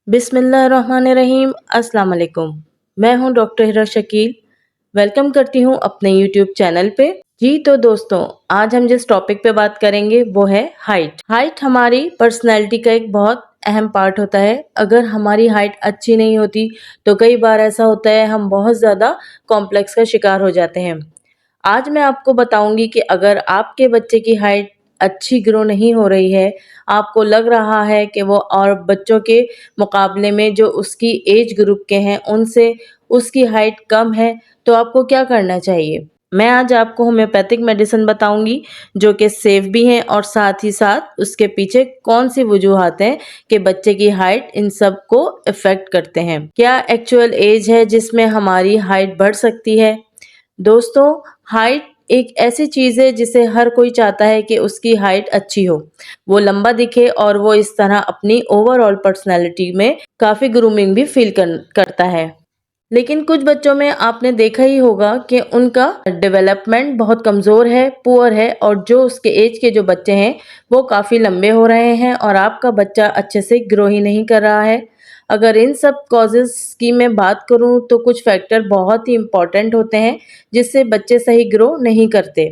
बिस्मिल्लाहिर्रहमानिर्रहीम। अस्सलाम वालेकुम। मैं हूं डॉक्टर हिरा शकील। वेलकम करती हूं अपने यूट्यूब चैनल पे। जी तो दोस्तों, आज हम जिस टॉपिक पे बात करेंगे वो है हाइट। हाइट हमारी पर्सनैलिटी का एक बहुत अहम पार्ट होता है। अगर हमारी हाइट अच्छी नहीं होती तो कई बार ऐसा होता है हम बहुत ज़्यादा कॉम्प्लेक्स का शिकार हो जाते हैं। आज मैं आपको बताऊंगी कि अगर आपके बच्चे की हाइट अच्छी ग्रो नहीं हो रही है, आपको लग रहा है कि वो और बच्चों के मुकाबले में जो उसकी एज ग्रुप के हैं उनसे उसकी हाइट कम है, तो आपको क्या करना चाहिए। मैं आज आपको होम्योपैथिक मेडिसिन बताऊंगी जो कि सेफ भी हैं और साथ ही साथ उसके पीछे कौन सी वजूहात हैं कि बच्चे की हाइट इन सब को इफेक्ट करते हैं। क्या एक्चुअल एज है जिसमें हमारी हाइट बढ़ सकती है। दोस्तों, हाइट एक ऐसी चीज़ है जिसे हर कोई चाहता है कि उसकी हाइट अच्छी हो, वो लंबा दिखे और वो इस तरह अपनी ओवरऑल पर्सनैलिटी में काफ़ी ग्रूमिंग भी फील करता है। लेकिन कुछ बच्चों में आपने देखा ही होगा कि उनका डेवलपमेंट बहुत कमज़ोर है, पुअर है और जो उसके एज के जो बच्चे हैं वो काफ़ी लंबे हो रहे हैं और आपका बच्चा अच्छे से ग्रो ही नहीं कर रहा है। अगर इन सब कॉजेज़ की मैं बात करूँ तो कुछ फैक्टर बहुत ही इम्पोर्टेंट होते हैं जिससे बच्चे सही ग्रो नहीं करते।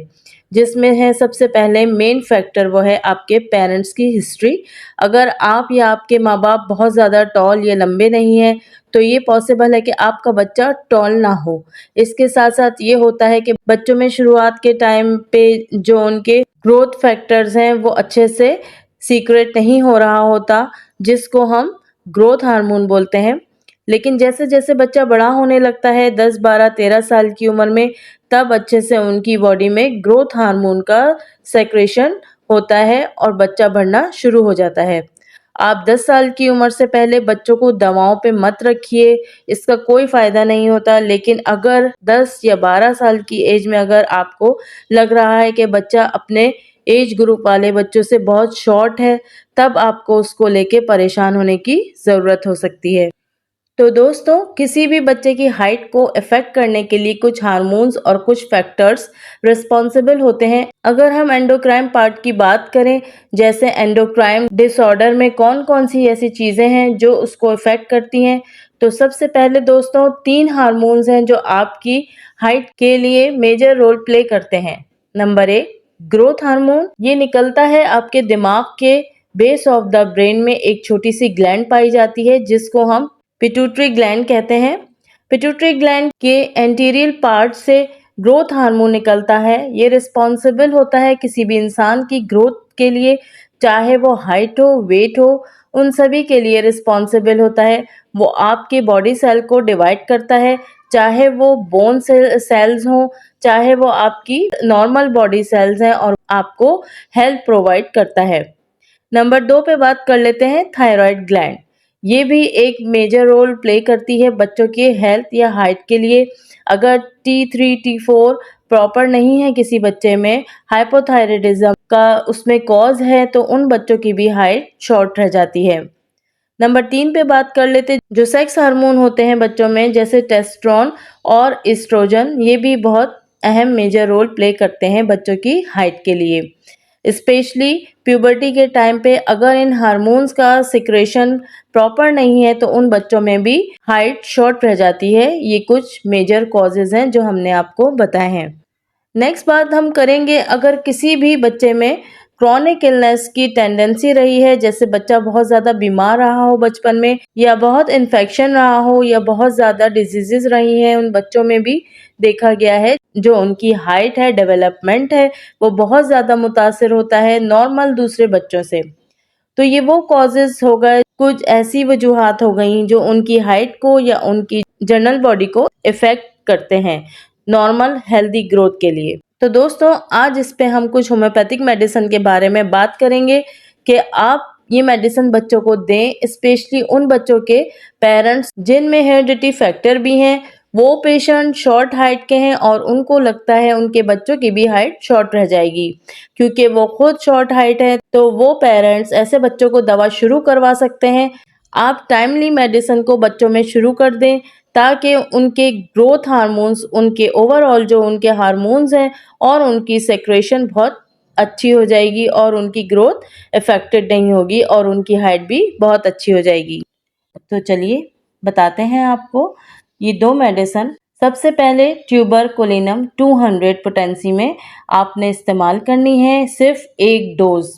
जिसमें है सबसे पहले मेन फैक्टर वो है आपके पेरेंट्स की हिस्ट्री। अगर आप या आपके माँ-बाप बहुत ज़्यादा टॉल या लंबे नहीं हैं तो ये पॉसिबल है कि आपका बच्चा टॉल ना हो। इसके साथ-साथ ये होता है कि बच्चों में शुरुआत के टाइम पे जो उनके ग्रोथ फैक्टर्स हैं वो अच्छे से सीक्रेट नहीं हो रहा होता, जिसको हम ग्रोथ हार्मोन बोलते हैं। लेकिन जैसे-जैसे बच्चा बड़ा होने लगता है 10, 12, 13 साल की उम्र में, तब अच्छे से उनकी बॉडी में ग्रोथ हार्मोन का सेक्रेशन होता है और बच्चा बढ़ना शुरू हो जाता है। आप 10 साल की उम्र से पहले बच्चों को दवाओं पे मत रखिए, इसका कोई फ़ायदा नहीं होता। लेकिन अगर 10 या 12 साल की एज में अगर आपको लग रहा है कि बच्चा अपने एज ग्रुप वाले बच्चों से बहुत शॉर्ट है, तब आपको उसको लेके परेशान होने की ज़रूरत हो सकती है। तो दोस्तों, किसी भी बच्चे की हाइट को इफ़ेक्ट करने के लिए कुछ हार्मोन्स और कुछ फैक्टर्स रिस्पॉन्सिबल होते हैं। अगर हम एंडोक्राइन पार्ट की बात करें, जैसे एंडोक्राइन डिसऑर्डर में कौन-कौन सी ऐसी चीज़ें हैं जो उसको इफ़ेक्ट करती हैं, तो सबसे पहले दोस्तों 3 हार्मोन्स हैं जो आपकी हाइट के लिए मेजर रोल प्ले करते हैं। नंबर 1 ग्रोथ हार्मोन, ये निकलता है आपके दिमाग के बेस ऑफ द ब्रेन में एक छोटी-सी ग्लैंड पाई जाती है जिसको हम पिट्यूटरी ग्लैंड कहते हैं। पिट्यूटरी ग्लैंड के एंटीरियर पार्ट से ग्रोथ हार्मोन निकलता है। ये रिस्पॉन्सिबल होता है किसी भी इंसान की ग्रोथ के लिए, चाहे वो हाइट हो, वेट हो, उन सभी के लिए रिस्पॉन्सिबल होता है। वो आपके बॉडी सेल को डिवाइड करता है, चाहे वो बोन सेल्स हों, चाहे वो आपकी नॉर्मल बॉडी सेल्स हैं और आपको हेल्थ प्रोवाइड करता है। नंबर 2 पे बात कर लेते हैं थायराइड ग्लैंड। ये भी एक मेजर रोल प्ले करती है बच्चों के हेल्थ या हाइट के लिए। अगर T3, T4 प्रॉपर नहीं है किसी बच्चे में, हाइपोथायरायडिज्म का उसमें कॉज है, तो उन बच्चों की भी हाइट शॉर्ट रह जाती है। नंबर 3 पे बात कर लेते हैं जो सेक्स हार्मोन होते हैं बच्चों में, जैसे टेस्टोस्टेरोन और एस्ट्रोजन, ये भी बहुत अहम मेजर रोल प्ले करते हैं बच्चों की हाइट के लिए। स्पेशली प्यूबर्टी के टाइम पे अगर इन हार्मोन्स का सिक्रेशन प्रॉपर नहीं है तो उन बच्चों में भी हाइट शॉर्ट रह जाती है। ये कुछ मेजर कॉजेज हैं जो हमने आपको बताए हैं। नेक्स्ट बात हम करेंगे, अगर किसी भी बच्चे में क्रॉनिक इलनेस की टेंडेंसी रही है, जैसे बच्चा बहुत ज़्यादा बीमार रहा हो बचपन में, या बहुत इन्फेक्शन रहा हो, या बहुत ज़्यादा डिजीजेस रही हैं, उन बच्चों में भी देखा गया है जो उनकी हाइट है, डेवलपमेंट है, वो बहुत ज़्यादा मुतासिर होता है नॉर्मल दूसरे बच्चों से। तो ये वो कॉजेज हो गए, कुछ ऐसी वजूहात हो गई जो उनकी हाइट को या उनकी जनरल बॉडी को इफेक्ट करते हैं नॉर्मल हेल्दी ग्रोथ के लिए। तो दोस्तों, आज इस पे हम कुछ होम्योपैथिक मेडिसिन के बारे में बात करेंगे कि आप ये मेडिसिन बच्चों को दें, स्पेशली उन बच्चों के पेरेंट्स जिनमें हेरिडिटी फैक्टर भी हैं, वो पेशेंट शॉर्ट हाइट के हैं और उनको लगता है उनके बच्चों की भी हाइट शॉर्ट रह जाएगी। क्योंकि वो खुद शॉर्ट हाइट है, तो वो पेरेंट्स ऐसे बच्चों को दवा शुरू करवा सकते हैं। आप टाइमली मेडिसिन को बच्चों में शुरू कर दें ताकि उनके ग्रोथ हार्मोन्स, उनके ओवरऑल जो उनके हार्मोन्स हैं और उनकी सेक्रेशन बहुत अच्छी हो जाएगी और उनकी ग्रोथ अफेक्टेड नहीं होगी और उनकी हाइट भी बहुत अच्छी हो जाएगी। तो चलिए बताते हैं आपको ये 2 मेडिसिन। सबसे पहले ट्यूबरकुलिनम 200 पोटेंसी में आपने इस्तेमाल करनी है सिर्फ 1 डोज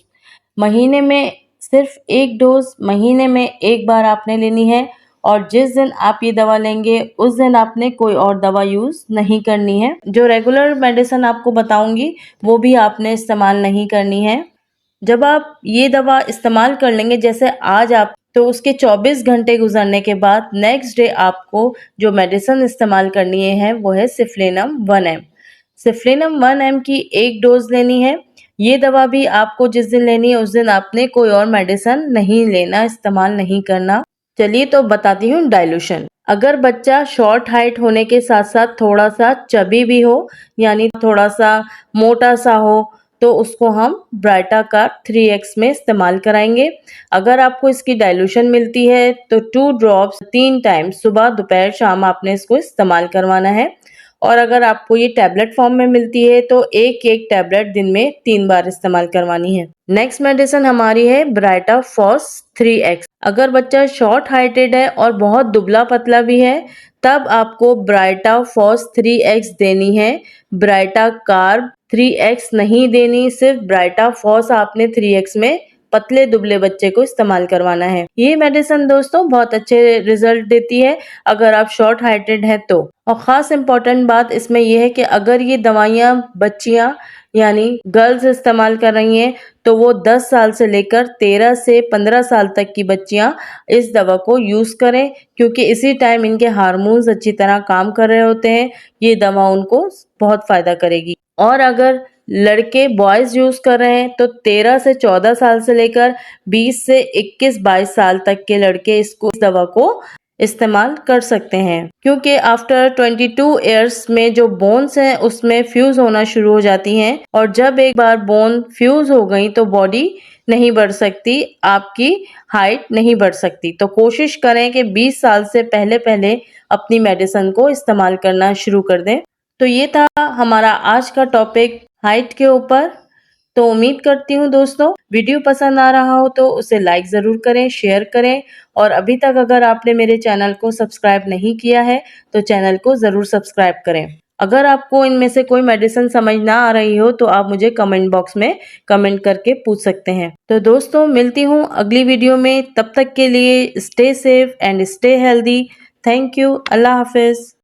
महीने में, सिर्फ 1 डोज महीने में 1 बार आपने लेनी है और जिस दिन आप ये दवा लेंगे उस दिन आपने कोई और दवा यूज़ नहीं करनी है। जो रेगुलर मेडिसिन आपको बताऊंगी वो भी आपने इस्तेमाल नहीं करनी है। जब आप ये दवा इस्तेमाल कर लेंगे जैसे आज आप, तो उसके 24 घंटे गुजरने के बाद नेक्स्ट डे आपको जो मेडिसिन इस्तेमाल करनी है वो है सिफ्लेनम 1 mg। सिफ्लेनम 1 mg की 1 डोज लेनी है। ये दवा भी आपको जिस दिन लेनी है उस दिन आपने कोई और मेडिसिन नहीं लेना, इस्तेमाल नहीं करना। चलिए तो बताती हूँ डाइल्यूशन। अगर बच्चा शॉर्ट हाइट होने के साथ साथ थोड़ा सा चबी भी हो, यानी थोड़ा सा मोटा सा हो, तो उसको हम ब्राइटा का 3x में इस्तेमाल कराएंगे। अगर आपको इसकी डाइल्यूशन मिलती है तो 2 ड्रॉप्स 3 टाइम सुबह दोपहर शाम आपने इसको इस्तेमाल करवाना है। और अगर आपको ये टैबलेट फॉर्म में मिलती है तो एक एक टैबलेट दिन में 3 बार इस्तेमाल करवानी है। नेक्स्ट मेडिसिन हमारी है ब्राइटा फॉस 3x। अगर बच्चा शॉर्ट हाइटेड है और बहुत दुबला पतला भी है तब आपको ब्राइटा फॉस 3x देनी है। ब्राइटा कार्ब 3x नहीं देनी, सिर्फ ब्राइटा फॉस आपने 3x में पतले दुबले बच्चे को इस्तेमाल करवाना है। ये मेडिसिन दोस्तों बहुत अच्छे रिजल्ट देती है अगर आप शॉर्ट हाइटेड हैं तो। और ख़ास इम्पोर्टेंट बात इसमें यह है कि अगर ये दवाइयाँ बच्चियाँ यानी गर्ल्स इस्तेमाल कर रही हैं तो वो 10 साल से लेकर 13 से 15 साल तक की बच्चियाँ इस दवा को यूज़ करें, क्योंकि इसी टाइम इनके हार्मोन्स अच्छी तरह काम कर रहे होते हैं। ये दवा उनको बहुत फ़ायदा करेगी। और अगर लड़के बॉयज़ यूज़ कर रहे हैं तो 13 से 14 साल से लेकर 20 से 21-22 साल तक के लड़के इस दवा को इस्तेमाल कर सकते हैं, क्योंकि आफ्टर 22 इयर्स में जो बोन्स हैं उसमें फ्यूज होना शुरू हो जाती हैं और जब एक बार बोन फ्यूज हो गई तो बॉडी नहीं बढ़ सकती, आपकी हाइट नहीं बढ़ सकती। तो कोशिश करें कि 20 साल से पहले पहले अपनी मेडिसिन को इस्तेमाल करना शुरू कर दें। तो ये था हमारा आज का टॉपिक हाइट के ऊपर। तो उम्मीद करती हूँ दोस्तों वीडियो पसंद आ रहा हो तो उसे लाइक ज़रूर करें, शेयर करें और अभी तक अगर आपने मेरे चैनल को सब्सक्राइब नहीं किया है तो चैनल को ज़रूर सब्सक्राइब करें। अगर आपको इनमें से कोई मेडिसिन समझ ना आ रही हो तो आप मुझे कमेंट बॉक्स में कमेंट करके पूछ सकते हैं। तो दोस्तों मिलती हूँ अगली वीडियो में, तब तक के लिए stay safe and stay healthy. Thank you. अल्लाह हाफिज़।